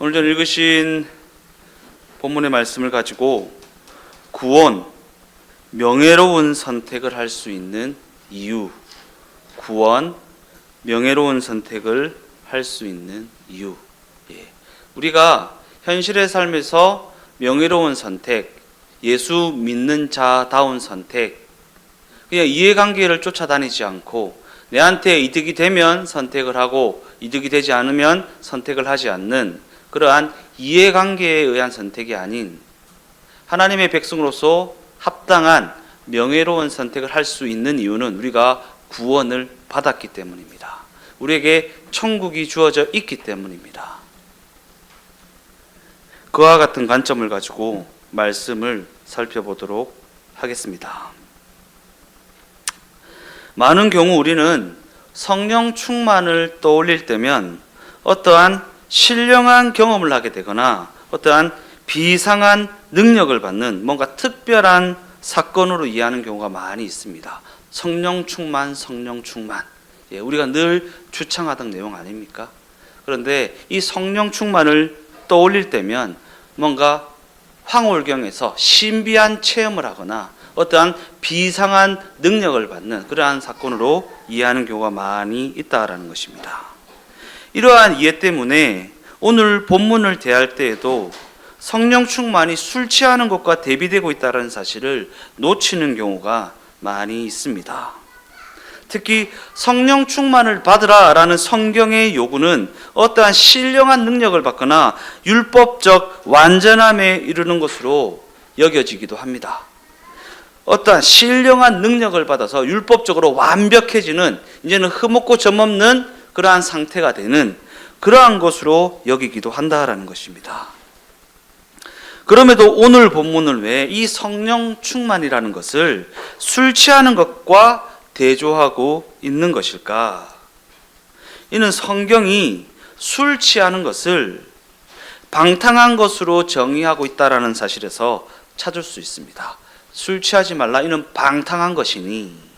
오늘 전 읽으신 본문의 말씀을 가지고 구원, 명예로운 선택을 할 수 있는 이유, 구원, 명예로운 선택을 할 수 있는 이유. 우리가 현실의 삶에서 명예로운 선택, 예수 믿는 자다운 선택, 그냥 이해관계를 쫓아다니지 않고 내한테 이득이 되면 선택을 하고 이득이 되지 않으면 선택을 하지 않는 그러한 이해관계에 의한 선택이 아닌 하나님의 백성으로서 합당한 명예로운 선택을 할 수 있는 이유는 우리가 구원을 받았기 때문입니다. 우리에게 천국이 주어져 있기 때문입니다. 그와 같은 관점을 가지고 말씀을 살펴보도록 하겠습니다. 많은 경우 우리는 성령 충만을 떠올릴 때면 어떠한 신령한 경험을 하게 되거나 어떠한 비상한 능력을 받는 뭔가 특별한 사건으로 이해하는 경우가 많이 있습니다. 성령 충만, 성령 충만. 우리가 늘 주창하던 내용 아닙니까? 그런데 이 성령 충만을 떠올릴 때면 뭔가 황홀경에서 신비한 체험을 하거나 어떠한 비상한 능력을 받는 그러한 사건으로 이해하는 경우가 많이 있다라는 것입니다. 이러한 이해 때문에 오늘 본문을 대할 때에도 성령 충만이 술 취하는 것과 대비되고 있다는 사실을 놓치는 경우가 많이 있습니다. 특히 성령 충만을 받으라라는 성경의 요구는 어떠한 신령한 능력을 받거나 율법적 완전함에 이르는 것으로 여겨지기도 합니다. 어떠한 신령한 능력을 받아서 율법적으로 완벽해지는, 이제는 흠없고 점없는 그러한 상태가 되는 그러한 것으로 여기기도 한다라는 것입니다. 그럼에도 오늘 본문을 왜 이 성령 충만이라는 것을 술 취하는 것과 대조하고 있는 것일까? 이는 성경이 술 취하는 것을 방탕한 것으로 정의하고 있다라는 사실에서 찾을 수 있습니다. 술 취하지 말라, 이는 방탕한 것이니.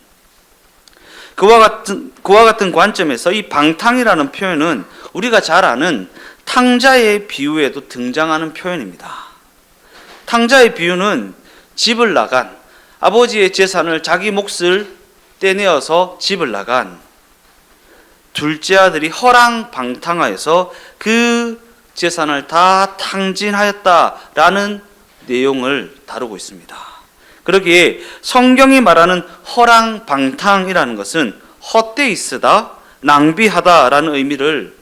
그와 같은 관점에서 이 방탕이라는 표현은 우리가 잘 아는 탕자의 비유에도 등장하는 표현입니다. 탕자의 비유는 집을 나간, 아버지의 재산을 자기 몫을 떼내어서 집을 나간 둘째 아들이 허랑방탕하여서 그 재산을 다 탕진하였다라는 내용을 다루고 있습니다. 그러기에 성경이 말하는 허랑방탕이라는 것은 헛되이 쓰다, 낭비하다라는 의미를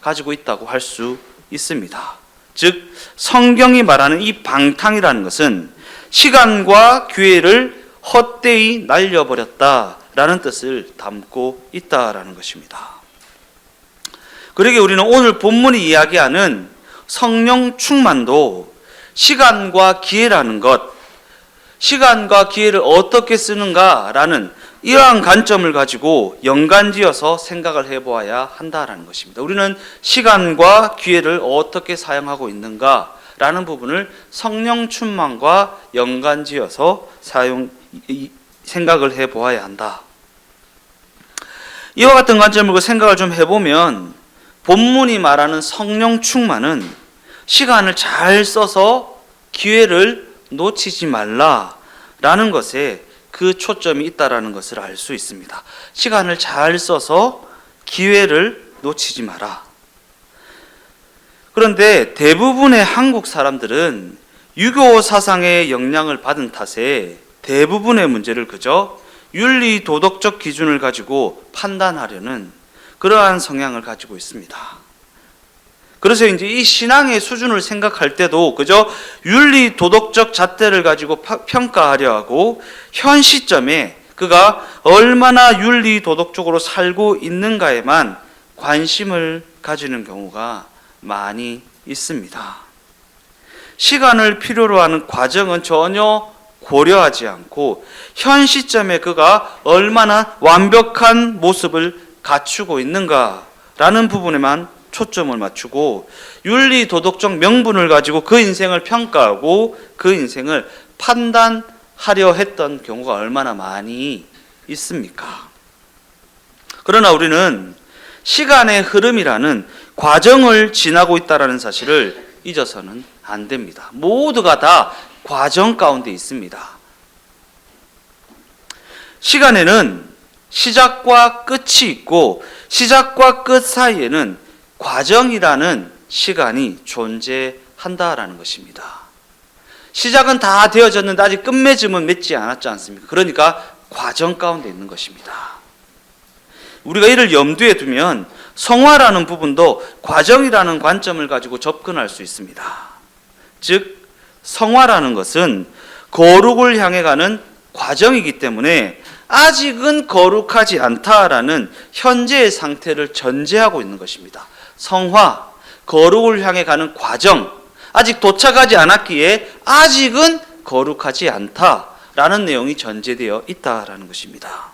가지고 있다고 할 수 있습니다. 즉 성경이 말하는 이 방탕이라는 것은 시간과 기회를 헛되이 날려버렸다라는 뜻을 담고 있다라는 것입니다. 그러기에 우리는 오늘 본문이 이야기하는 성령 충만도 시간과 기회라는 것, 시간과 기회를 어떻게 쓰는가라는 이러한 관점을 가지고 연관지어서 생각을 해보아야 한다라는 것입니다. 우리는 시간과 기회를 어떻게 사용하고 있는가라는 부분을 성령 충만과 연관지어서 생각을 해보아야 한다. 이와 같은 관점으로 생각을 좀 해보면 본문이 말하는 성령 충만은 시간을 잘 써서 기회를 놓치지 말라라는 것에 그 초점이 있다라는 것을 알 수 있습니다. 시간을 잘 써서 기회를 놓치지 마라. 그런데 대부분의 한국 사람들은 유교 사상의 영향을 받은 탓에 대부분의 문제를 그저 윤리 도덕적 기준을 가지고 판단하려는 그러한 성향을 가지고 있습니다. 그래서 이제 이 신앙의 수준을 생각할 때도 그저 윤리 도덕적 잣대를 가지고 평가하려 하고 현 시점에 그가 얼마나 윤리 도덕적으로 살고 있는가에만 관심을 가지는 경우가 많이 있습니다. 시간을 필요로 하는 과정은 전혀 고려하지 않고 현 시점에 그가 얼마나 완벽한 모습을 갖추고 있는가라는 부분에만 초점을 맞추고 윤리 도덕적 명분을 가지고 그 인생을 평가하고 그 인생을 판단하려 했던 경우가 얼마나 많이 있습니까? 그러나 우리는 시간의 흐름이라는 과정을 지나고 있다는 사실을 잊어서는 안 됩니다. 모두가 다 과정 가운데 있습니다. 시간에는 시작과 끝이 있고 시작과 끝 사이에는 과정이라는 시간이 존재한다라는 것입니다. 시작은 다 되어졌는데 아직 끝맺음은 맺지 않았지 않습니까? 그러니까 과정 가운데 있는 것입니다. 우리가 이를 염두에 두면 성화라는 부분도 과정이라는 관점을 가지고 접근할 수 있습니다. 즉 성화라는 것은 거룩을 향해 가는 과정이기 때문에 아직은 거룩하지 않다라는 현재의 상태를 전제하고 있는 것입니다. 성화, 거룩을 향해 가는 과정, 아직 도착하지 않았기에 아직은 거룩하지 않다라는 내용이 전제되어 있다라는 것입니다.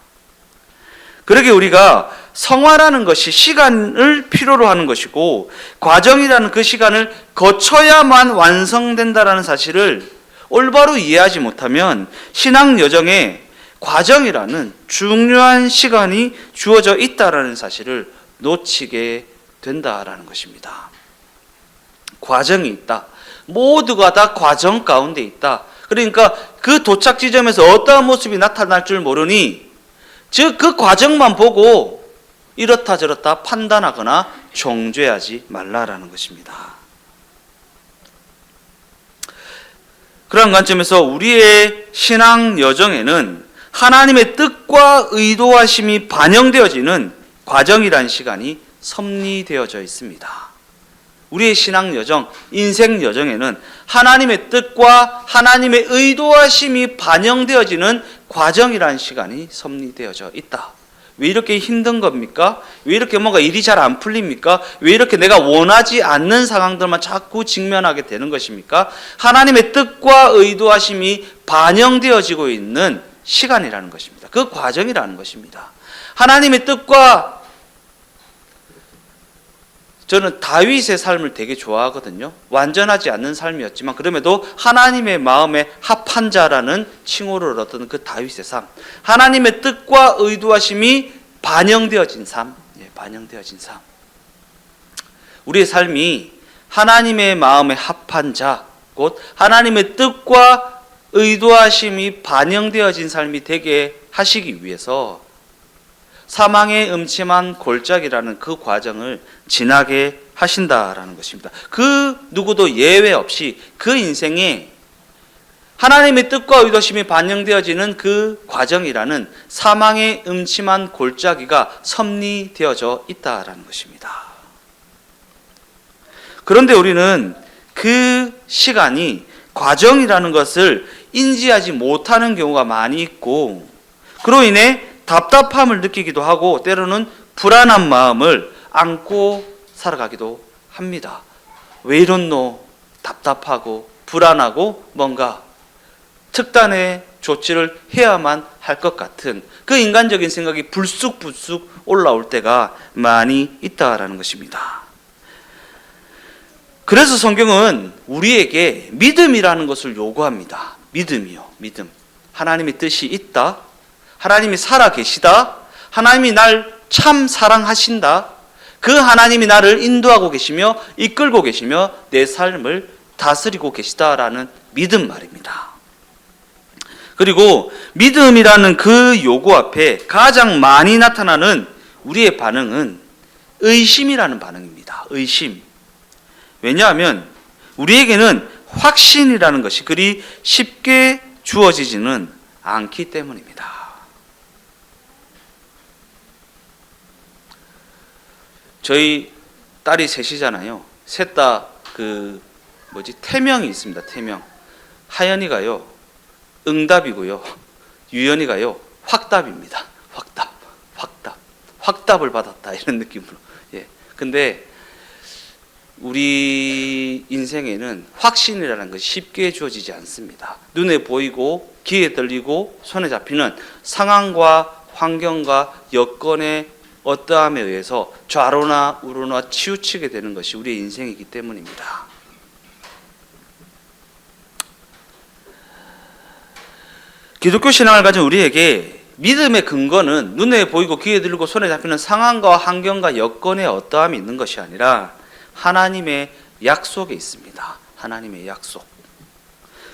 그러게 우리가 성화라는 것이 시간을 필요로 하는 것이고 과정이라는 그 시간을 거쳐야만 완성된다라는 사실을 올바로 이해하지 못하면 신앙 여정에 과정이라는 중요한 시간이 주어져 있다라는 사실을 놓치게 된다라는 것입니다. 과정이 있다. 모두가 다 과정 가운데 있다. 그러니까 그 도착 지점에서 어떠한 모습이 나타날 줄 모르니 즉 그 과정만 보고 이렇다 저렇다 판단하거나 정죄하지 말라라는 것입니다. 그런 관점에서 우리의 신앙 여정에는 하나님의 뜻과 의도하심이 반영되어지는 과정이라는 시간이 섭리되어져 있습니다. 우리의 신앙 여정, 인생 여정에는 하나님의 뜻과 하나님의 의도하심이 반영되어지는 과정이라는 시간이 섭리되어져 있다. 왜 이렇게 힘든 겁니까? 왜 이렇게 뭔가 일이 잘 안 풀립니까? 왜 이렇게 내가 원하지 않는 상황들만 자꾸 직면하게 되는 것입니까? 하나님의 뜻과 의도하심이 반영되어지고 있는 시간이라는 것입니다. 그 과정이라는 것입니다. 하나님의 뜻과 저는 다윗의 삶을 되게 좋아하거든요. 완전하지 않는 삶이었지만 그럼에도 하나님의 마음에 합한 자라는 칭호를 얻었던 그 다윗의 삶. 하나님의 뜻과 의도하심이 반영되어진 삶. 반영되어진 삶. 우리의 삶이 하나님의 마음에 합한 자, 곧 하나님의 뜻과 의도하심이 반영되어진 삶이 되게 하시기 위해서 사망의 음침한 골짜기라는 그 과정을 지나게 하신다라는 것입니다. 그 누구도 예외 없이 그 인생에 하나님의 뜻과 의도심이 반영되어지는 그 과정이라는 사망의 음침한 골짜기가 섭리되어져 있다라는 것입니다. 그런데 우리는 그 시간이 과정이라는 것을 인지하지 못하는 경우가 많이 있고 그로 인해 답답함을 느끼기도 하고 때로는 불안한 마음을 안고 살아가기도 합니다. 왜 이렇노? 답답하고 불안하고 뭔가 특단의 조치를 해야만 할 것 같은 그 인간적인 생각이 불쑥불쑥 올라올 때가 많이 있다라는 것입니다. 그래서 성경은 우리에게 믿음이라는 것을 요구합니다. 믿음이요. 믿음. 하나님의 뜻이 있다. 하나님이 살아계시다. 하나님이 날 참 사랑하신다. 그 하나님이 나를 인도하고 계시며 이끌고 계시며 내 삶을 다스리고 계시다라는 믿음 말입니다. 그리고 믿음이라는 그 요구 앞에 가장 많이 나타나는 우리의 반응은 의심이라는 반응입니다. 의심. 왜냐하면 우리에게는 확신이라는 것이 그리 쉽게 주어지지는 않기 때문입니다. 저희 딸이 셋이잖아요. 셋 다 태명이 있습니다. 태명. 하연이가요, 응답이고요. 유연이가요, 확답입니다. 확답을 받았다 이런 느낌으로. 예. 근데 우리 인생에는 확신이라는 것이 쉽게 주어지지 않습니다. 눈에 보이고 귀에 들리고 손에 잡히는 상황과 환경과 여건의 어떠함에 의해서 좌로나 우로나 치우치게 되는 것이 우리의 인생이기 때문입니다. 기독교 신앙을 가진 우리에게 믿음의 근거는 눈에 보이고 귀에 들리고 손에 잡히는 상황과 환경과 여건에 어떠함이 있는 것이 아니라 하나님의 약속에 있습니다. 하나님의 약속.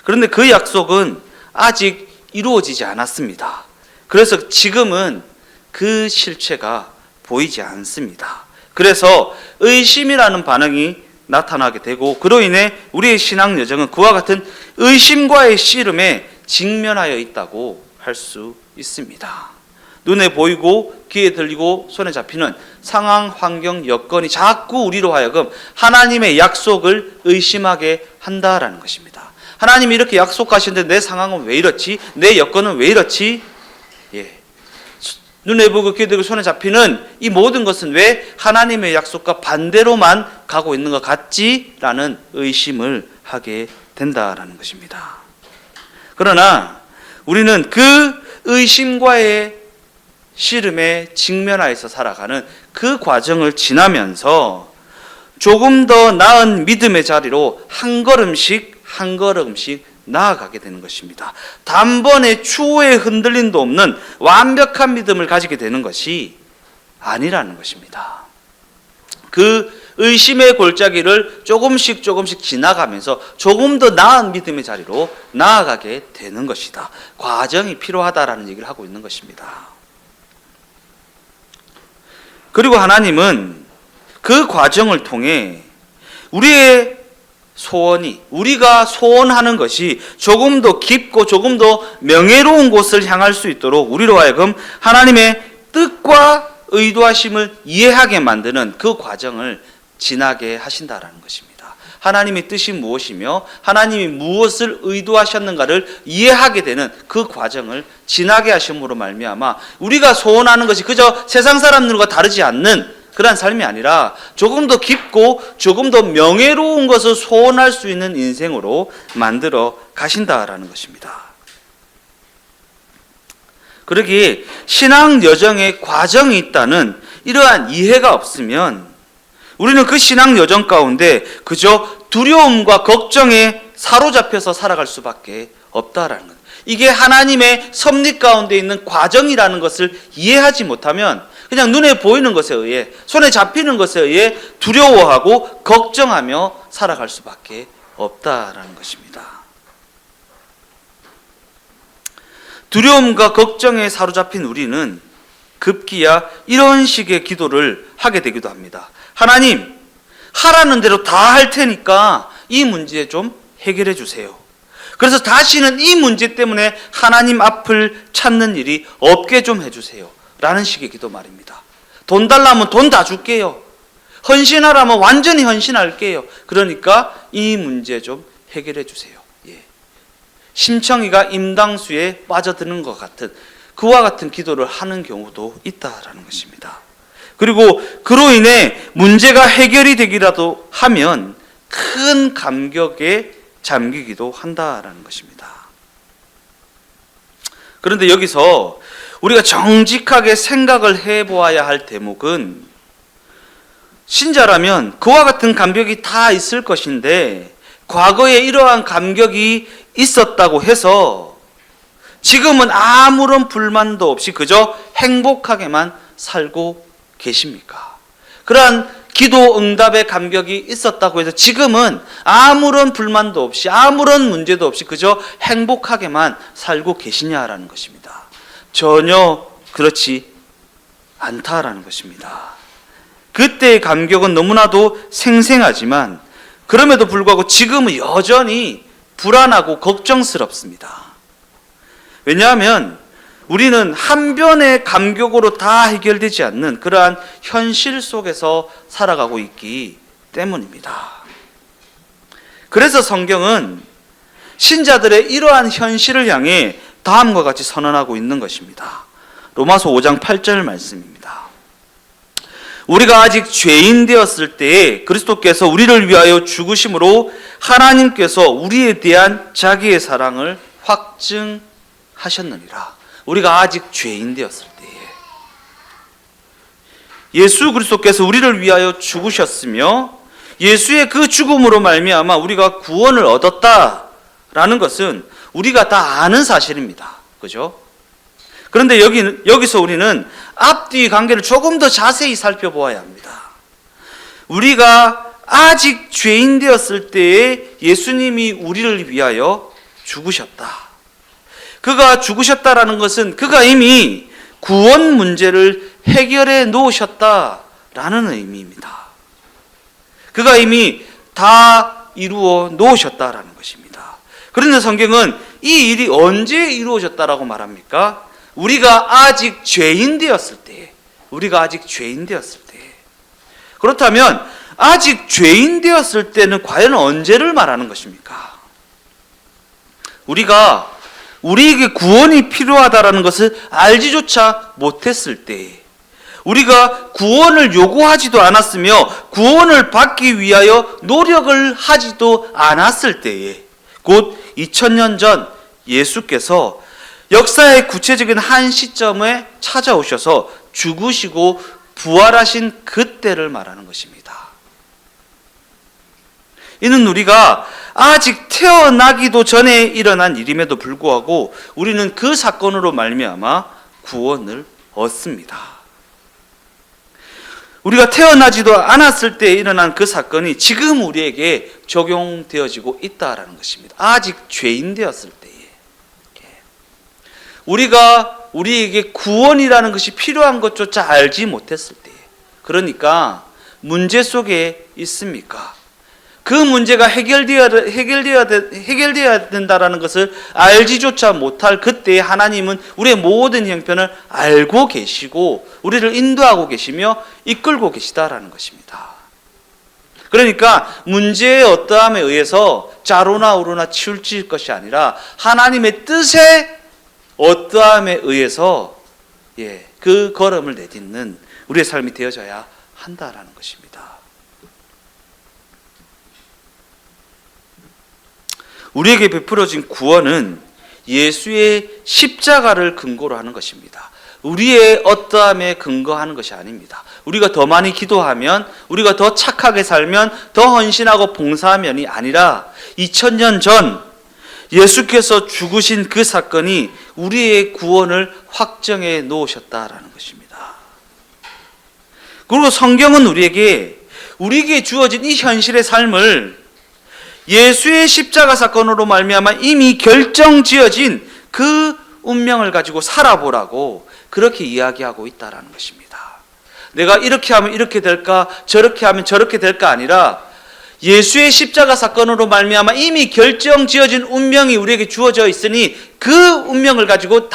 그런데 그 약속은 아직 이루어지지 않았습니다. 그래서 지금은 그 실체가 보이지 않습니다. 그래서 의심이라는 반응이 나타나게 되고, 그로 인해 우리의 신앙 여정은 그와 같은 의심과의 씨름에 직면하여 있다고 할 수 있습니다. 눈에 보이고 귀에 들리고 손에 잡히는 상황, 환경, 여건이 자꾸 우리로 하여금 하나님의 약속을 의심하게 한다라는 것입니다. 하나님이 이렇게 약속하시는데 내 상황은 왜 이렇지? 내 여건은 왜 이렇지? 눈에 보고 귀에 들리고 손에 잡히는 이 모든 것은 왜 하나님의 약속과 반대로만 가고 있는 것 같지? 라는 의심을 하게 된다라는 것입니다. 그러나 우리는 그 의심과의 씨름에 직면하여서 살아가는 그 과정을 지나면서 조금 더 나은 믿음의 자리로 한 걸음씩 나아가게 되는 것입니다. 단번에 추호의 흔들림도 없는 완벽한 믿음을 가지게 되는 것이 아니라는 것입니다. 그 의심의 골짜기를 조금씩 지나가면서 조금 더 나은 믿음의 자리로 나아가게 되는 것이다. 과정이 필요하다라는 얘기를 하고 있는 것입니다. 그리고 하나님은 그 과정을 통해 우리의 소원이, 우리가 소원하는 것이 조금 더 깊고 조금 더 명예로운 곳을 향할 수 있도록 우리로 하여금 하나님의 뜻과 의도하심을 이해하게 만드는 그 과정을 지나게 하신다라는 것입니다. 하나님의 뜻이 무엇이며 하나님이 무엇을 의도하셨는가를 이해하게 되는 그 과정을 지나게 하심으로 말미암아 우리가 소원하는 것이 그저 세상 사람들과 다르지 않는 그러한 삶이 아니라 조금 더 깊고 조금 더 명예로운 것을 소원할 수 있는 인생으로 만들어 가신다라는 것입니다. 그러기에 신앙 여정에 과정이 있다는 이러한 이해가 없으면 우리는 그 신앙 여정 가운데 그저 두려움과 걱정에 사로잡혀서 살아갈 수밖에 없다라는 것. 이게 하나님의 섭리 가운데 있는 과정이라는 것을 이해하지 못하면 그냥 눈에 보이는 것에 의해, 손에 잡히는 것에 의해 두려워하고 걱정하며 살아갈 수밖에 없다라는 것입니다. 두려움과 걱정에 사로잡힌 우리는 급기야 이런 식의 기도를 하게 되기도 합니다. 하나님, 하라는 대로 다 할 테니까 이 문제 좀 해결해 주세요. 그래서 다시는 이 문제 때문에 하나님 앞을 찾는 일이 없게 좀 해주세요. 라는 식의 기도 말입니다. 돈 달라면 돈 다 줄게요. 헌신하라면 완전히 헌신할게요. 그러니까 이 문제 좀 해결해 주세요. 심청이가 임당수에 빠져드는 것 같은 그와 같은 기도를 하는 경우도 있다라는 것입니다. 그리고 그로 인해 문제가 해결이 되기라도 하면 큰 감격에 잠기기도 한다라는 것입니다. 그런데 여기서 우리가 정직하게 생각을 해보아야 할 대목은 신자라면 그와 같은 감격이 다 있을 것인데 과거에 이러한 감격이 있었다고 해서 지금은 아무런 불만도 없이 그저 행복하게만 살고 계십니까? 그러한 기도 응답의 감격이 있었다고 해서 지금은 아무런 불만도 없이 아무런 문제도 없이 그저 행복하게만 살고 계시냐라는 것입니다. 전혀 그렇지 않다라는 것입니다. 그때의 감격은 너무나도 생생하지만 그럼에도 불구하고 지금은 여전히 불안하고 걱정스럽습니다. 왜냐하면 우리는 한 변의 감격으로 다 해결되지 않는 그러한 현실 속에서 살아가고 있기 때문입니다. 그래서 성경은 신자들의 이러한 현실을 향해 다음과 같이 선언하고 있는 것입니다. 로마서 5장 8절 말씀입니다. 우리가 아직 죄인 되었을 때에 그리스도께서 우리를 위하여 죽으심으로 하나님께서 우리에 대한 자기의 사랑을 확증하셨느니라. 우리가 아직 죄인 되었을 때에 예수 그리스도께서 우리를 위하여 죽으셨으며 예수의 그 죽음으로 말미암아 우리가 구원을 얻었다라는 것은 우리가 다 아는 사실입니다. 그죠? 그런데 여기서 우리는 앞뒤 관계를 조금 더 자세히 살펴보아야 합니다. 우리가 아직 죄인 되었을 때에 예수님이 우리를 위하여 죽으셨다. 그가 죽으셨다라는 것은 그가 이미 구원 문제를 해결해 놓으셨다라는 의미입니다. 그가 이미 다 이루어 놓으셨다라는 것입니다. 그런데 성경은 이 일이 언제 이루어졌다라고 말합니까? 우리가 아직 죄인 되었을 때, 우리가 아직 죄인 되었을 때. 그렇다면 아직 죄인 되었을 때는 과연 언제를 말하는 것입니까? 우리가 우리에게 구원이 필요하다라는 것을 알지조차 못했을 때, 우리가 구원을 요구하지도 않았으며 구원을 받기 위하여 노력을 하지도 않았을 때에, 곧 2000년 전 예수께서 역사의 구체적인 한 시점에 찾아오셔서 죽으시고 부활하신 그때를 말하는 것입니다. 이는 우리가 아직 태어나기도 전에 일어난 일임에도 불구하고 우리는 그 사건으로 말미암아 구원을 얻습니다. 우리가 태어나지도 않았을 때 일어난 그 사건이 지금 우리에게 적용되어지고 있다라는 것입니다. 아직 죄인 되었을 때에. 우리가 우리에게 구원이라는 것이 필요한 것조차 알지 못했을 때에. 그러니까 문제 속에 있습니까? 그 문제가 해결되어야 된다라는 것을 알지조차 못할 그때에 하나님은 우리의 모든 형편을 알고 계시고 우리를 인도하고 계시며 이끌고 계시다라는 것입니다. 그러니까 문제의 어떠함에 의해서 좌로나 우로나 치우칠 것이 아니라 하나님의 뜻에 어떠함에 의해서 그 걸음을 내딛는 우리의 삶이 되어져야 한다라는 것입니다. 우리에게 베풀어진 구원은 예수의 십자가를 근거로 하는 것입니다. 우리의 어떠함에 근거하는 것이 아닙니다. 우리가 더 많이 기도하면, 우리가 더 착하게 살면, 더 헌신하고 봉사하면이 아니라 2000년 전 예수께서 죽으신 그 사건이 우리의 구원을 확정해 놓으셨다라는 것입니다. 그리고 성경은 우리에게 주어진 이 현실의 삶을 예수의 십자가 사건으로 말미암아 이미 결정지어진 그 운명을 가지고 살아보라고 그렇게 이야기하고 있다라는 것입니다. 내가 이렇게 하면 이렇게 될까, 저렇게 하면 저렇게 될까 아니라 예수의 십자가 사건으로 말미암아 이미 결정지어진 운명이 우리에게 주어져 있으니 그 운명을 가지고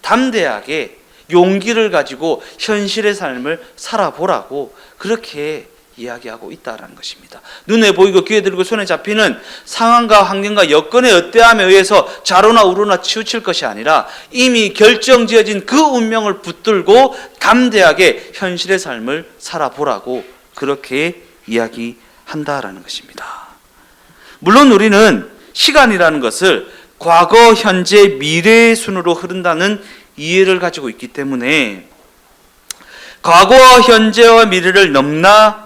담대하게 용기를 가지고 현실의 삶을 살아보라고 그렇게 이야기하고 있다는 것입니다. 눈에 보이고 귀에 들리고 손에 잡히는 상황과 환경과 여건의 어떠함에 의해서 좌로나 우로나 치우칠 것이 아니라 이미 결정지어진 그 운명을 붙들고 담대하게 현실의 삶을 살아보라고 그렇게 이야기한다라는 것입니다. 물론 우리는 시간이라는 것을 과거, 현재, 미래의 순으로 흐른다는 이해를 가지고 있기 때문에 과거와 현재와 미래를 넘나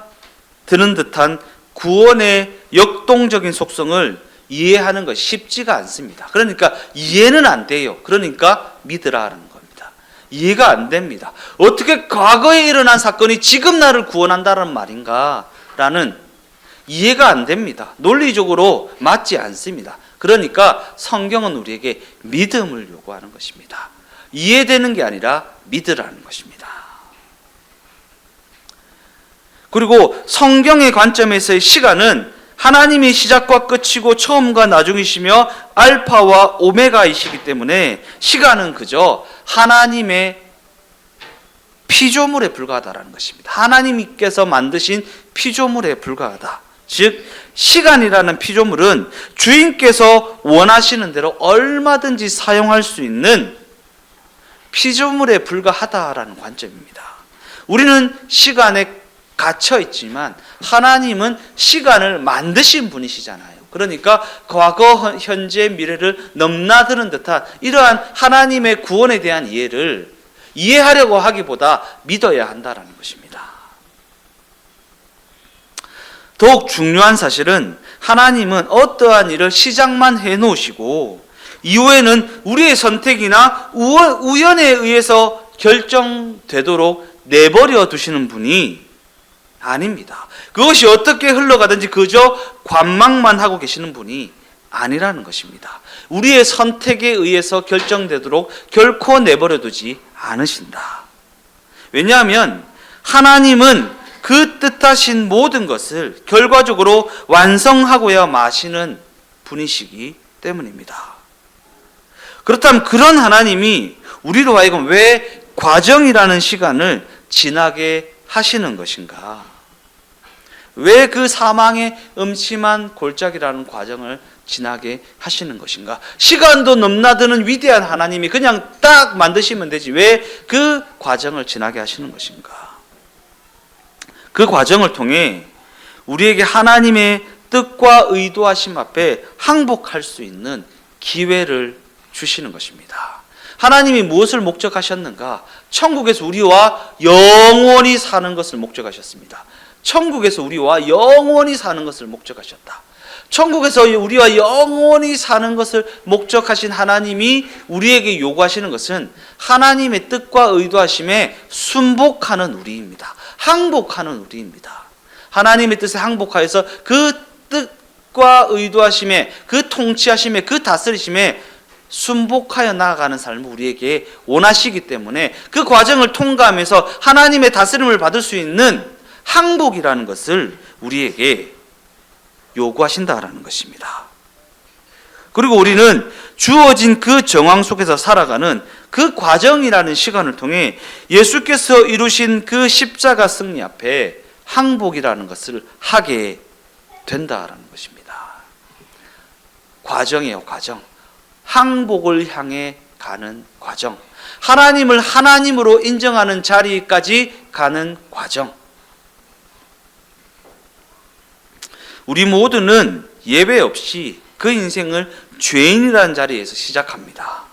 드는 듯한 구원의 역동적인 속성을 이해하는 것이 쉽지가 않습니다. 그러니까 이해는 안 돼요. 그러니까 믿으라는 겁니다. 이해가 안 됩니다. 어떻게 과거에 일어난 사건이 지금 나를 구원한다는 말인가? 라는 이해가 안 됩니다. 논리적으로 맞지 않습니다. 그러니까 성경은 우리에게 믿음을 요구하는 것입니다. 이해되는 게 아니라 믿으라는 것입니다. 그리고 성경의 관점에서의 시간은 하나님이 시작과 끝이고 처음과 나중이시며 알파와 오메가이시기 때문에 시간은 그저 하나님의 피조물에 불과하다라는 것입니다. 하나님께서 만드신 피조물에 불과하다. 즉 시간이라는 피조물은 주인께서 원하시는 대로 얼마든지 사용할 수 있는 피조물에 불과하다라는 관점입니다. 우리는 시간에 갇혀 있지만 하나님은 시간을 만드신 분이시잖아요. 그러니까 과거, 현재, 미래를 넘나드는 듯한 이러한 하나님의 구원에 대한 이해를 이해하려고 하기보다 믿어야 한다는 것입니다. 더욱 중요한 사실은 하나님은 어떠한 일을 시작만 해놓으시고 이후에는 우리의 선택이나 우연에 의해서 결정되도록 내버려 두시는 분이 아닙니다. 그것이 어떻게 흘러가든지 그저 관망만 하고 계시는 분이 아니라는 것입니다. 우리의 선택에 의해서 결정되도록 결코 내버려 두지 않으신다. 왜냐하면 하나님은 그 뜻하신 모든 것을 결과적으로 완성하고야 마시는 분이시기 때문입니다. 그렇다면 그런 하나님이 우리로 하여금 왜 과정이라는 시간을 지나게 하시는 것인가? 왜 그 사망의 음침한 골짜기라는 과정을 지나게 하시는 것인가? 시간도 넘나드는 위대한 하나님이 그냥 딱 만드시면 되지 왜 그 과정을 지나게 하시는 것인가? 그 과정을 통해 우리에게 하나님의 뜻과 의도하심 앞에 항복할 수 있는 기회를 주시는 것입니다. 하나님이 무엇을 목적하셨는가? 천국에서 우리와 영원히 사는 것을 목적하셨습니다. 천국에서 우리와 영원히 사는 것을 목적하셨다. 천국에서 우리와 영원히 사는 것을 목적하신 하나님이 우리에게 요구하시는 것은 하나님의 뜻과 의도하심에 순복하는 우리입니다. 항복하는 우리입니다. 하나님의 뜻에 항복하여서 그 뜻과 의도하심에, 그 통치하심에, 그 다스리심에 순복하여 나아가는 삶을 우리에게 원하시기 때문에 그 과정을 통과하면서 하나님의 다스림을 받을 수 있는 항복이라는 것을 우리에게 요구하신다라는 것입니다. 그리고 우리는 주어진 그 정황 속에서 살아가는 그 과정이라는 시간을 통해 예수께서 이루신 그 십자가 승리 앞에 항복이라는 것을 하게 된다라는 것입니다. 과정이에요, 과정. 항복을 향해 가는 과정. 하나님을 하나님으로 인정하는 자리까지 가는 과정. 우리 모두는 예외 없이 그 인생을 죄인이라는 자리에서 시작합니다.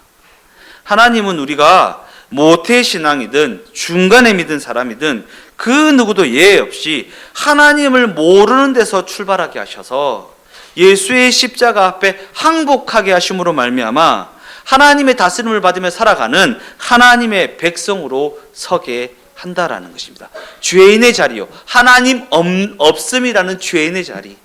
하나님은 우리가 모태신앙이든 중간에 믿은 사람이든 그 누구도 예외 없이 하나님을 모르는 데서 출발하게 하셔서 예수의 십자가 앞에 항복하게 하심으로 말미암아 하나님의 다스림을 받으며 살아가는 하나님의 백성으로 서게 한다라는 것입니다. 죄인의 자리요. 하나님 없음이라는 죄인의 자리.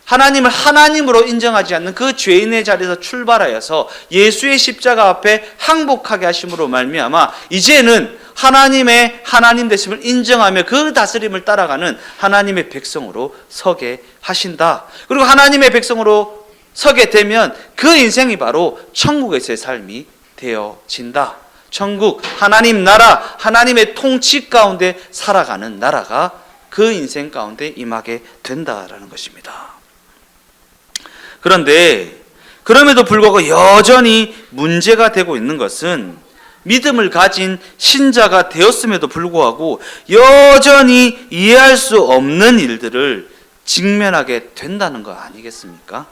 하나님을 하나님으로 인정하지 않는 그 죄인의 자리에서 출발하여서 예수의 십자가 앞에 항복하게 하심으로 말미암아 이제는 하나님의 하나님 되심을 인정하며 그 다스림을 따라가는 하나님의 백성으로 서게 하신다. 그리고 하나님의 백성으로 서게 되면 그 인생이 바로 천국에서의 삶이 되어진다. 천국, 하나님 나라, 하나님의 통치 가운데 살아가는 나라가 그 인생 가운데 임하게 된다라는 것입니다. 그런데 그럼에도 불구하고 여전히 문제가 되고 있는 것은 믿음을 가진 신자가 되었음에도 불구하고 여전히 이해할 수 없는 일들을 직면하게 된다는 거 아니겠습니까?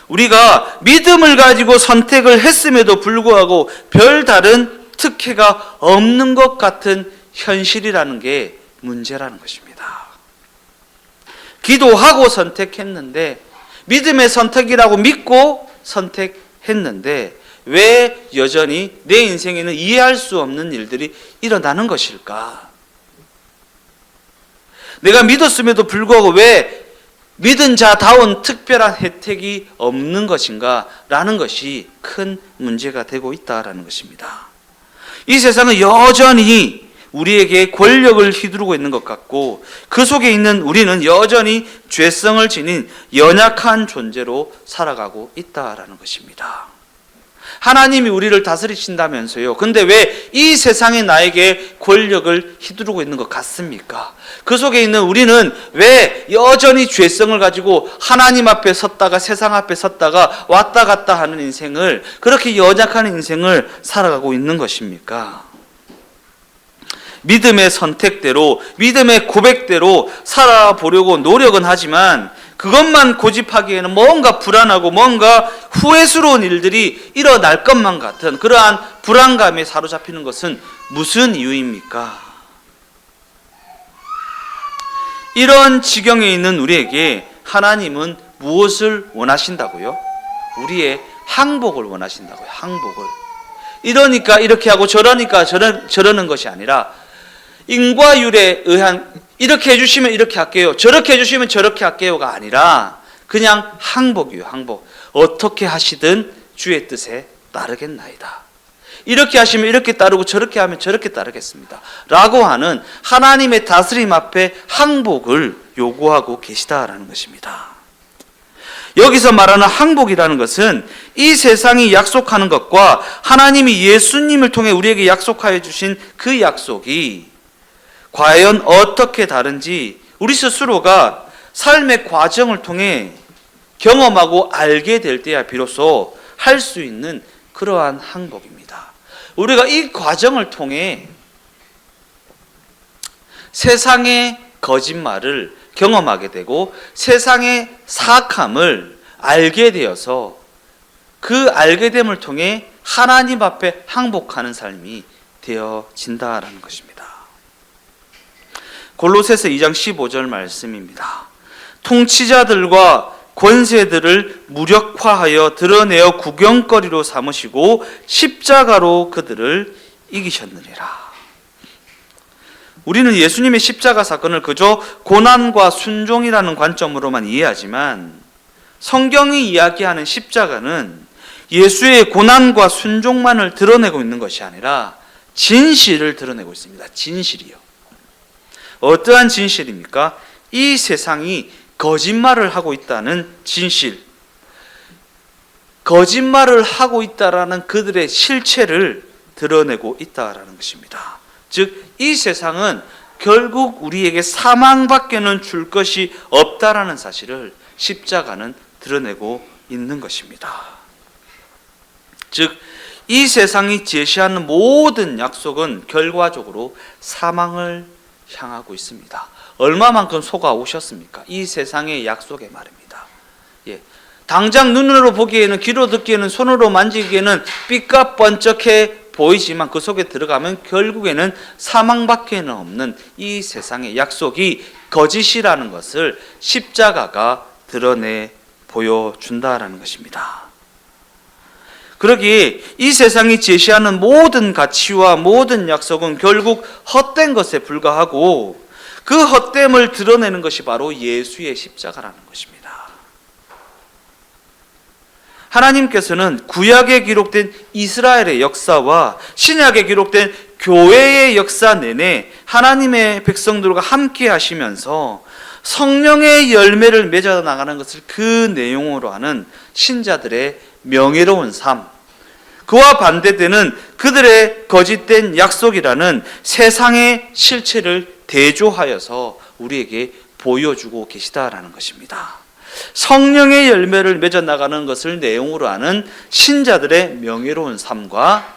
우리가 믿음을 가지고 선택을 했음에도 불구하고 별다른 특혜가 없는 것 같은 현실이라는 게 문제라는 것입니다. 기도하고 선택했는데 믿음의 선택이라고 믿고 선택했는데 왜 여전히 내 인생에는 이해할 수 없는 일들이 일어나는 것일까? 내가 믿었음에도 불구하고 왜 믿은 자다운 특별한 혜택이 없는 것인가? 라는 것이 큰 문제가 되고 있다는 것입니다. 이 세상은 여전히 우리에게 권력을 휘두르고 있는 것 같고 그 속에 있는 우리는 여전히 죄성을 지닌 연약한 존재로 살아가고 있다라는 것입니다. 하나님이 우리를 다스리신다면서요. 근데 왜 이 세상에 나에게 권력을 휘두르고 있는 것 같습니까? 그 속에 있는 우리는 왜 여전히 죄성을 가지고 하나님 앞에 섰다가 세상 앞에 섰다가 왔다 갔다 하는 인생을 그렇게 연약한 인생을 살아가고 있는 것입니까? 믿음의 선택대로 믿음의 고백대로 살아보려고 노력은 하지만 그것만 고집하기에는 뭔가 불안하고 뭔가 후회스러운 일들이 일어날 것만 같은 그러한 불안감에 사로잡히는 것은 무슨 이유입니까? 이런 지경에 있는 우리에게 하나님은 무엇을 원하신다고요? 우리의 항복을 원하신다고요. 항복을. 이러니까 이렇게 하고 저러니까 저러는 것이 아니라 인과율에 의한 이렇게 해주시면 이렇게 할게요, 저렇게 해주시면 저렇게 할게요가 아니라 그냥 항복이에요. 항복. 어떻게 하시든 주의 뜻에 따르겠나이다. 이렇게 하시면 이렇게 따르고 저렇게 하면 저렇게 따르겠습니다 라고 하는 하나님의 다스림 앞에 항복을 요구하고 계시다라는 것입니다. 여기서 말하는 항복이라는 것은 이 세상이 약속하는 것과 하나님이 예수님을 통해 우리에게 약속하여 주신 그 약속이 과연 어떻게 다른지 우리 스스로가 삶의 과정을 통해 경험하고 알게 될 때야 비로소 할 수 있는 그러한 항복입니다. 우리가 이 과정을 통해 세상의 거짓말을 경험하게 되고 세상의 사악함을 알게 되어서 그 알게 됨을 통해 하나님 앞에 항복하는 삶이 되어진다라는 것입니다. 골로새서 2장 15절 말씀입니다. 통치자들과 권세들을 무력화하여 드러내어 구경거리로 삼으시고 십자가로 그들을 이기셨느니라. 우리는 예수님의 십자가 사건을 그저 고난과 순종이라는 관점으로만 이해하지만 성경이 이야기하는 십자가는 예수의 고난과 순종만을 드러내고 있는 것이 아니라 진실을 드러내고 있습니다. 진실이요. 어떠한 진실입니까? 이 세상이 거짓말을 하고 있다는 진실, 거짓말을 하고 있다라는 그들의 실체를 드러내고 있다라는 것입니다. 즉 이 세상은 결국 우리에게 사망밖에는 줄 것이 없다라는 사실을 십자가는 드러내고 있는 것입니다. 즉 이 세상이 제시하는 모든 약속은 결과적으로 사망을 향하고 있습니다. 얼마만큼 속아 오셨습니까? 이 세상의 약속에 말입니다. 당장 눈으로 보기에는, 귀로 듣기에는, 손으로 만지기에는 삐까뻔쩍해 보이지만 그 속에 들어가면 결국에는 사망밖에는 없는 이 세상의 약속이 거짓이라는 것을 십자가가 드러내 보여준다라는 것입니다. 그러기에 이 세상이 제시하는 모든 가치와 모든 약속은 결국 헛된 것에 불과하고 그 헛됨을 드러내는 것이 바로 예수의 십자가라는 것입니다. 하나님께서는 구약에 기록된 이스라엘의 역사와 신약에 기록된 교회의 역사 내내 하나님의 백성들과 함께 하시면서 성령의 열매를 맺어 나가는 것을 그 내용으로 하는 신자들의 명예로운 삶, 그와 반대되는 그들의 거짓된 약속이라는 세상의 실체를 대조하여서 우리에게 보여주고 계시다라는 것입니다. 성령의 열매를 맺어 나가는 것을 내용으로 하는 신자들의 명예로운 삶과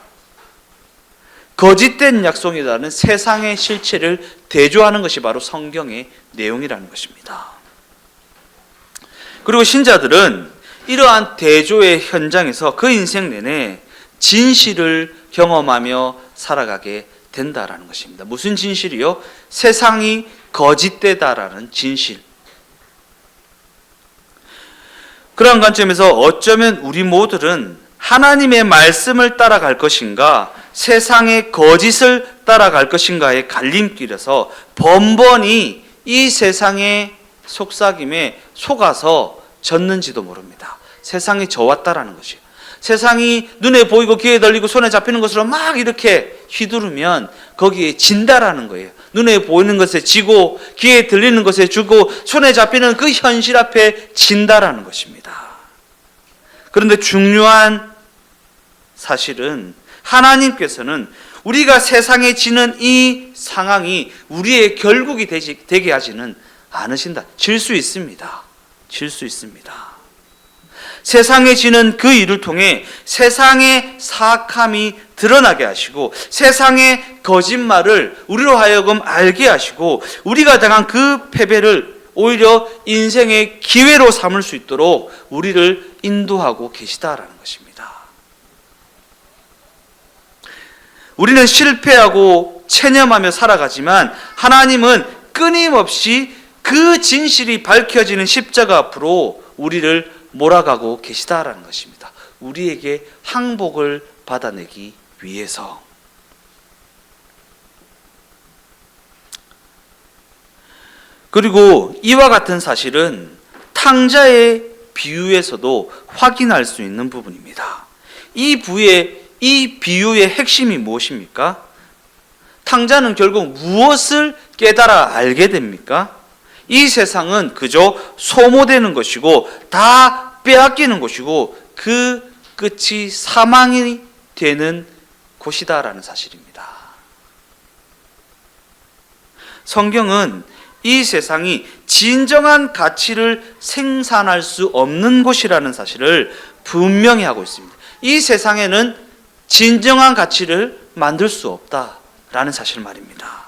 거짓된 약속이라는 세상의 실체를 대조하는 것이 바로 성경의 내용이라는 것입니다. 그리고 신자들은 이러한 대조의 현장에서 그 인생 내내 진실을 경험하며 살아가게 된다라는 것입니다. 무슨 진실이요? 세상이 거짓되다라는 진실. 그런 관점에서 어쩌면 우리 모두는 하나님의 말씀을 따라갈 것인가, 세상의 거짓을 따라갈 것인가의 갈림길에서 번번이 이 세상의 속삭임에 속아서 졌는지도 모릅니다. 세상이 져왔다라는 것이에요. 세상이 눈에 보이고 귀에 들리고 손에 잡히는 것으로 막 이렇게 휘두르면 거기에 진다라는 거예요. 눈에 보이는 것에 지고 귀에 들리는 것에 주고 손에 잡히는 그 현실 앞에 진다라는 것입니다. 그런데 중요한 사실은 하나님께서는 우리가 세상에 지는 이 상황이 우리의 결국이 되게 하지는 않으신다. 질 수 있습니다. 질 수 있습니다. 세상에 지는 그 일을 통해 세상의 사악함이 드러나게 하시고 세상의 거짓말을 우리로 하여금 알게 하시고 우리가 당한 그 패배를 오히려 인생의 기회로 삼을 수 있도록 우리를 인도하고 계시다라는 것입니다. 우리는 실패하고 체념하며 살아가지만 하나님은 끊임없이 그 진실이 밝혀지는 십자가 앞으로 우리를 몰아가고 계시다라는 것입니다. 우리에게 항복을 받아내기 위해서. 그리고 이와 같은 사실은 탕자의 비유에서도 확인할 수 있는 부분입니다. 이 비유의 핵심이 무엇입니까? 탕자는 결국 무엇을 깨달아 알게 됩니까? 이 세상은 그저 소모되는 것이고 다 빼앗기는 것이고 그 끝이 사망이 되는 곳이다라는 사실입니다. 성경은 이 세상이 진정한 가치를 생산할 수 없는 곳이라는 사실을 분명히 하고 있습니다. 이 세상에는 진정한 가치를 만들 수 없다라는 사실 말입니다.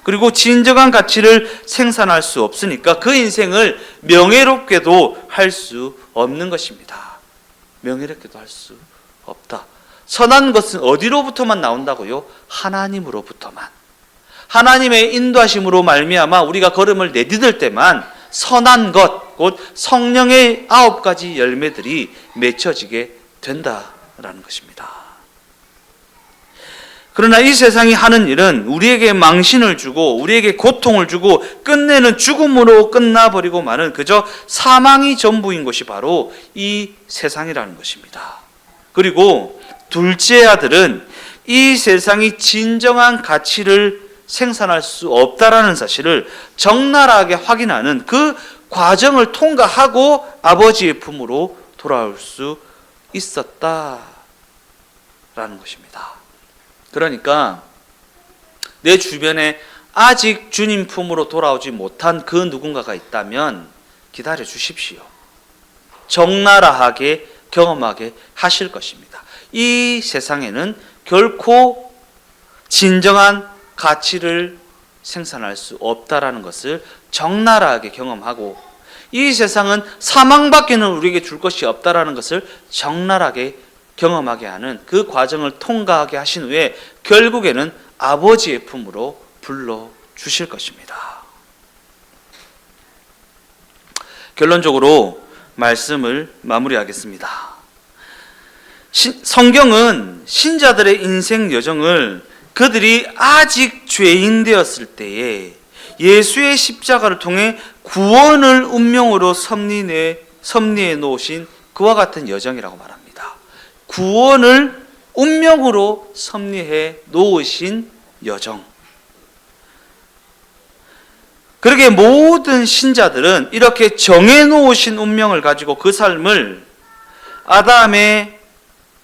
그리고 진정한 가치를 생산할 수 없으니까 그 인생을 명예롭게도 할 수 없는 것입니다. 명예롭게도 할 수 없다. 선한 것은 어디로부터만 나온다고요? 하나님으로부터만. 하나님의 인도하심으로 말미암아 우리가 걸음을 내디딜 때만 선한 것, 곧 성령의 9가지 열매들이 맺혀지게 된다라는 것입니다. 그러나 이 세상이 하는 일은 우리에게 망신을 주고 우리에게 고통을 주고 끝내는 죽음으로 끝나버리고 마는 그저 사망이 전부인 것이 바로 이 세상이라는 것입니다. 그리고 둘째 아들은 이 세상이 진정한 가치를 생산할 수 없다라는 사실을 적나라하게 확인하는 그 과정을 통과하고 아버지의 품으로 돌아올 수 있었다라는 것입니다. 그러니까 내 주변에 아직 주님 품으로 돌아오지 못한 그 누군가가 있다면 기다려 주십시오. 적나라하게 경험하게 하실 것입니다. 이 세상에는 결코 진정한 가치를 생산할 수 없다라는 것을 적나라하게 경험하고 이 세상은 사망밖에는 우리에게 줄 것이 없다라는 것을 적나라하게 경험하게 하는 그 과정을 통과하게 하신 후에 결국에는 아버지의 품으로 불러주실 것입니다. 결론적으로 말씀을 마무리하겠습니다. 성경은 신자들의 인생 여정을 그들이 아직 죄인 되었을 때에 예수의 십자가를 통해 구원을 운명으로 섭리해 놓으신 그와 같은 여정이라고 말합니다. 구원을 운명으로 섭리해 놓으신 여정. 그러게 모든 신자들은 이렇게 정해 놓으신 운명을 가지고 그 삶을 아담의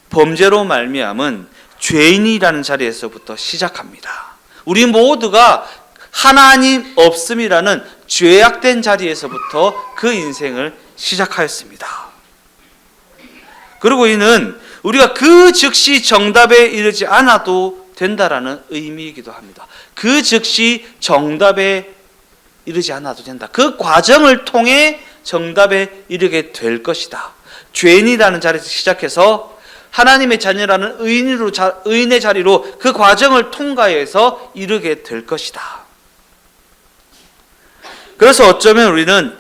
범죄로 말미암은 죄인이라는 자리에서부터 시작합니다. 우리 모두가 하나님 없음이라는 죄악된 자리에서부터 그 인생을 시작하였습니다. 그리고 이는 우리가 그 즉시 정답에 이르지 않아도 된다라는 의미이기도 합니다. 그 즉시 정답에 이르지 않아도 된다. 그 과정을 통해 정답에 이르게 될 것이다. 죄인이라는 자리에서 시작해서 하나님의 자녀라는 의인의 자리로 그 과정을 통과해서 이르게 될 것이다. 그래서 어쩌면 우리는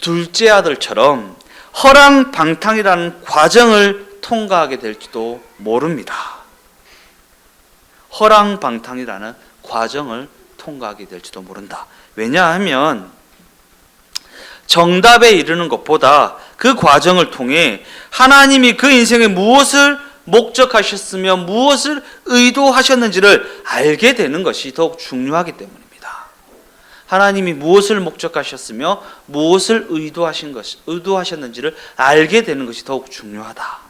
둘째 아들처럼 허랑방탕이라는 과정을 통과하게 될지도 모릅니다. 허랑방탕이라는 과정을 통과하게 될지도 모른다. 왜냐하면 정답에 이르는 것보다 그 과정을 통해 하나님이 그 인생에 무엇을 목적하셨으며 무엇을 의도하셨는지를 알게 되는 것이 더욱 중요하기 때문입니다. 하나님이 무엇을 목적하셨으며 무엇을 의도하셨는지를 알게 되는 것이 더욱 중요하다.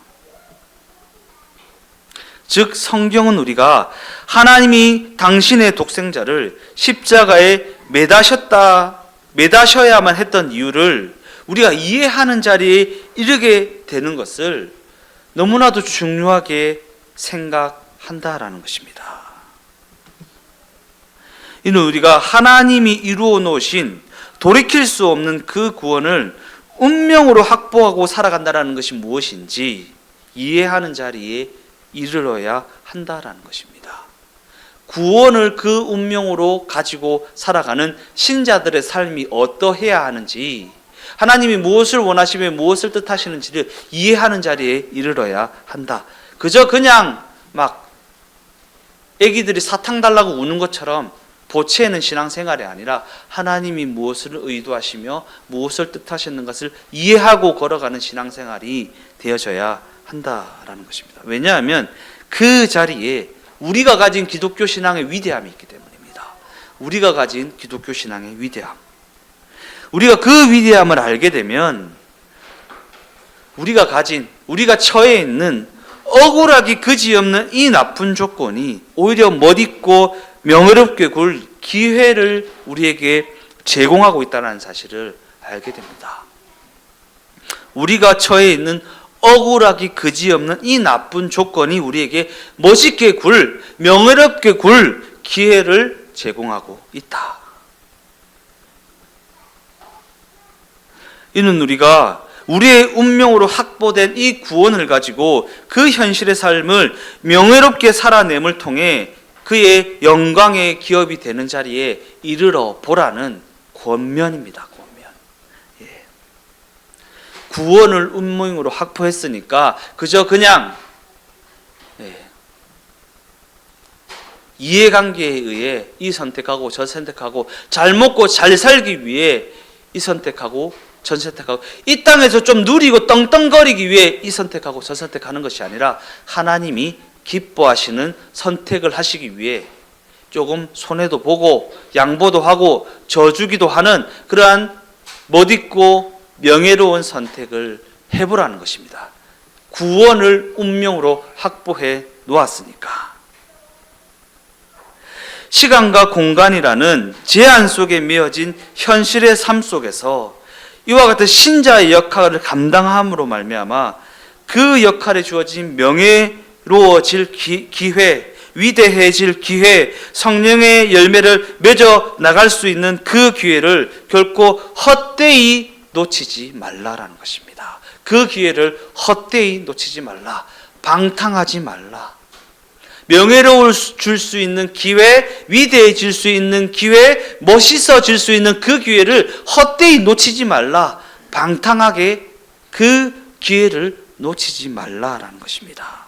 즉 성경은 우리가 하나님이 당신의 독생자를 십자가에 매다셔야만 했던 이유를 우리가 이해하는 자리에 이르게 되는 것을 너무나도 중요하게 생각한다라는 것입니다. 이는 우리가 하나님이 이루어 놓으신 돌이킬 수 없는 그 구원을 운명으로 확보하고 살아간다라는 것이 무엇인지 이해하는 자리에 이르러야 한다라는 것입니다. 구원을 그 운명으로 가지고 살아가는 신자들의 삶이 어떠해야 하는지, 하나님이 무엇을 원하시며 무엇을 뜻하시는지를 이해하는 자리에 이르러야 한다. 그저 그냥 막 애기들이 사탕 달라고 우는 것처럼 보채는 신앙생활이 아니라 하나님이 무엇을 의도하시며 무엇을 뜻하시는 것을 이해하고 걸어가는 신앙생활이 되어져야 한다라는 것입니다. 왜냐하면 그 자리에 우리가 가진 기독교 신앙의 위대함이 있기 때문입니다. 우리가 가진 기독교 신앙의 위대함. 우리가 그 위대함을 알게 되면 우리가 처해 있는 억울하기 그지없는 이 나쁜 조건이 오히려 멋있고 명예롭게 굴 기회를 우리에게 제공하고 있다는 사실을 알게 됩니다. 우리가 처해 있는 억울하기 그지없는 이 나쁜 조건이 우리에게 멋있게 굴, 명예롭게 굴 기회를 제공하고 있다. 이는 우리가 우리의 운명으로 확보된 이 구원을 가지고 그 현실의 삶을 명예롭게 살아냄을 통해 그의 영광의 기업이 되는 자리에 이르러 보라는 권면입니다. 권면. 예. 구원을 운명으로 확보했으니까 그저 그냥 이해관계에 의해 이 선택하고 저 선택하고 잘 먹고 잘 살기 위해 이 선택하고 전 선택하고 이 땅에서 좀 누리고 떵떵거리기 위해 이 선택하고 저 선택하는 것이 아니라 하나님이 기뻐하시는 선택을 하시기 위해 조금 손해도 보고 양보도 하고 져주기도 하는 그러한 멋있고 명예로운 선택을 해보라는 것입니다. 구원을 운명으로 확보해 놓았으니까. 시간과 공간이라는 제한 속에 메어진 현실의 삶 속에서 이와 같은 신자의 역할을 감당함으로 말미암아 그 역할에 주어진 명예로워질 기회, 위대해질 기회, 성령의 열매를 맺어 나갈 수 있는 그 기회를 결코 헛되이 놓치지 말라라는 것입니다. 그 기회를 헛되이 놓치지 말라. 방탕하지 말라. 명예로워질 수 있는 기회, 위대해질 수 있는 기회, 멋있어질 수 있는 그 기회를 헛되이 놓치지 말라. 방탕하게 그 기회를 놓치지 말라라는 것입니다.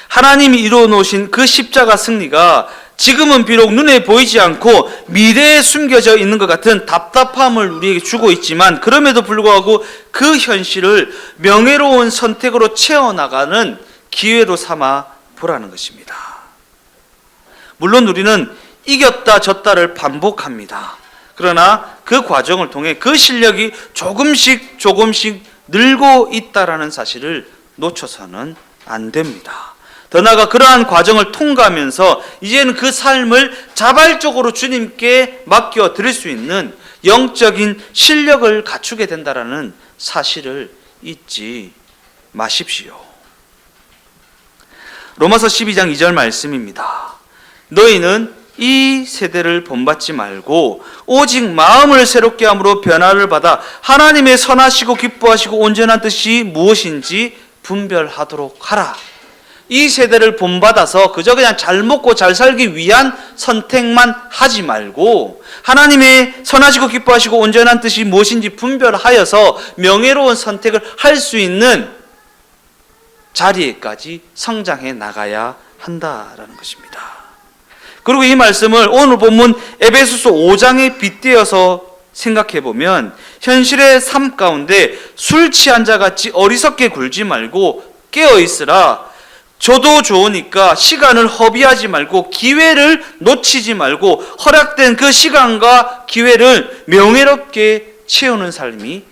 하나님이 이루어 놓으신 그 십자가 승리가 지금은 비록 눈에 보이지 않고 미래에 숨겨져 있는 것 같은 답답함을 우리에게 주고 있지만 그럼에도 불구하고 그 현실을 명예로운 선택으로 채워나가는 기회로 삼아 보라는 것입니다. 물론 우리는 이겼다 졌다를 반복합니다. 그러나 그 과정을 통해 그 실력이 조금씩 늘고 있다라는 사실을 놓쳐서는 안 됩니다. 더 나아가 그러한 과정을 통과하면서 이제는 그 삶을 자발적으로 주님께 맡겨 드릴 수 있는 영적인 실력을 갖추게 된다라는 사실을 잊지 마십시오. 로마서 12장 2절 말씀입니다. 너희는 이 세대를 본받지 말고 오직 마음을 새롭게 함으로 변화를 받아 하나님의 선하시고 기뻐하시고 온전한 뜻이 무엇인지 분별하도록 하라. 이 세대를 본받아서 그저 그냥 잘 먹고 잘 살기 위한 선택만 하지 말고 하나님의 선하시고 기뻐하시고 온전한 뜻이 무엇인지 분별하여서 명예로운 선택을 할 수 있는 자리에까지 성장해 나가야 한다라는 것입니다. 그리고 이 말씀을 오늘 본문 에베소서 5장에 빗대어서 생각해 보면 현실의 삶 가운데 술 취한 자같이 어리석게 굴지 말고 깨어 있으라. 저도 좋으니까 시간을 허비하지 말고 기회를 놓치지 말고 허락된 그 시간과 기회를 명예롭게 채우는 삶이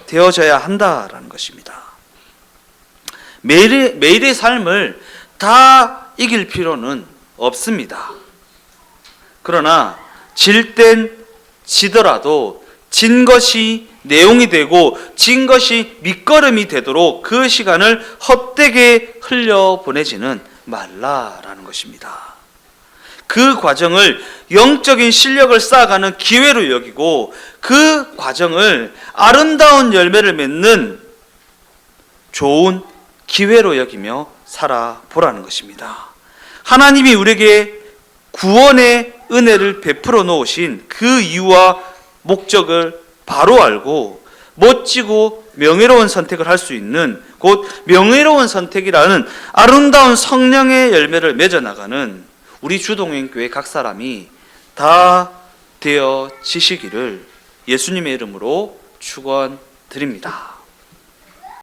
되어져야 한다라는 것입니다. 매일의 삶을 다 이길 필요는 없습니다. 그러나 질 땐 지더라도 진 것이 내용이 되고 진 것이 밑거름이 되도록 그 시간을 헛되게 흘려보내지는 말라라는 것입니다. 그 과정을 영적인 실력을 쌓아가는 기회로 여기고 그 과정을 아름다운 열매를 맺는 좋은 기회로 여기며 살아보라는 것입니다. 하나님이 우리에게 구원의 은혜를 베풀어 놓으신 그 이유와 목적을 바로 알고 멋지고 명예로운 선택을 할 수 있는, 곧 명예로운 선택이라는 아름다운 성령의 열매를 맺어나가는 우리 주동행교회 각 사람이 다 되어지시기를 예수님의 이름으로 축원드립니다.